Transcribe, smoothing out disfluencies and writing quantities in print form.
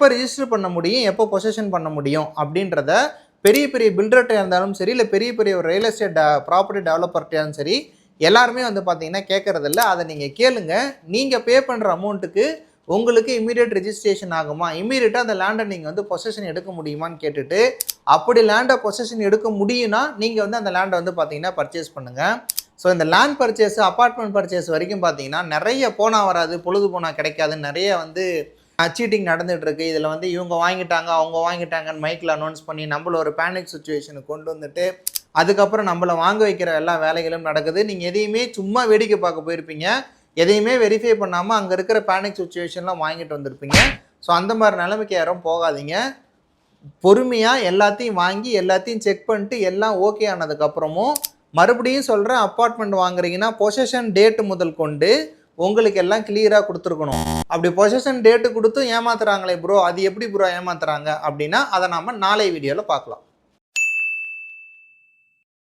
எப்போ ரிஜிஸ்டர் பண்ண முடியும், எப்போ பொசஷன் பண்ண முடியும் அப்படின்றத பெரிய பெரிய பில்டர்கிட்ட இருந்தாலும் சரி, இல்லை பெரிய பெரிய ஒரு ரியல் எஸ்டேட் ப்ராப்பர்ட்டி டெவலப்பர்கிட்டையும் சரி, எல்லாருமே வந்து பார்த்தீங்கன்னா கேட்கறதில்ல. அதை நீங்கள் கேளுங்க. நீங்கள் பே பண்ணுற அமௌண்ட்டுக்கு உங்களுக்கு இமீடியட் ரிஜிஸ்ட்ரேஷன் ஆகுமா, இமீடியட்டாக அந்த லேண்டை நீங்கள் வந்து பொசஷன் எடுக்க முடியுமான்னு கேட்டுட்டு, அப்படி லேண்டை பொசஷன் எடுக்க முடியும்னா நீங்கள் வந்து அந்த லேண்டை வந்து பார்த்தீங்கன்னா பர்ச்சேஸ் பண்ணுங்கள். ஸோ இந்த லேண்ட் பர்ச்சேஸ், அப்பார்ட்மெண்ட் பர்ச்சேஸ் வரைக்கும் பார்த்தீங்கன்னா நிறைய போனால் வராது, பொழுது போனால் கிடைக்காதுன்னு நிறைய வந்து சீட்டிங் நடந்துகிட்டு இருக்கு. இதில் வந்து இவங்க வாங்கிட்டாங்க, அவங்க வாங்கிட்டாங்கன்னு மைக்கில் அனௌன்ஸ் பண்ணி நம்மள ஒரு பேனிக் சுச்சுவேஷனுக்கு கொண்டு வந்துட்டு, அதுக்கப்புறம் நம்மளை வாங்க வைக்கிற எல்லா வேலைகளும் நடக்குது. நீங்கள் எதையுமே சும்மா வேடிக்கை பார்க்க போயிருப்பீங்க, எதையுமே வெரிஃபை பண்ணாமல் அங்கே இருக்கிற பேனிக் சுச்சுவேஷன்லாம் வாங்கிட்டு வந்திருப்பீங்க. ஸோ அந்த மாதிரி நிலைமைக்கு யாரும் போகாதீங்க. பொறுமையாக எல்லாத்தையும் வாங்கி எல்லாத்தையும் செக் பண்ணிட்டு எல்லாம் ஓகே ஆனதுக்கப்புறமும் மறுபடியும் சொல்கிறேன், அப்பார்ட்மெண்ட் வாங்குறீங்கன்னா பொசஷன் டேட்டு முதல் கொண்டு உங்களுக்கு எல்லாம் கிளியராக கொடுத்துருக்கணும். அப்படி பொசஷன் டேட்டு கொடுத்தும் ஏமாத்துறாங்களே ப்ரோ, அது எப்படி ப்ரோ ஏமாத்துறாங்க அப்படின்னா அதை நாம் நாளை வீடியோவில் பார்க்கலாம்.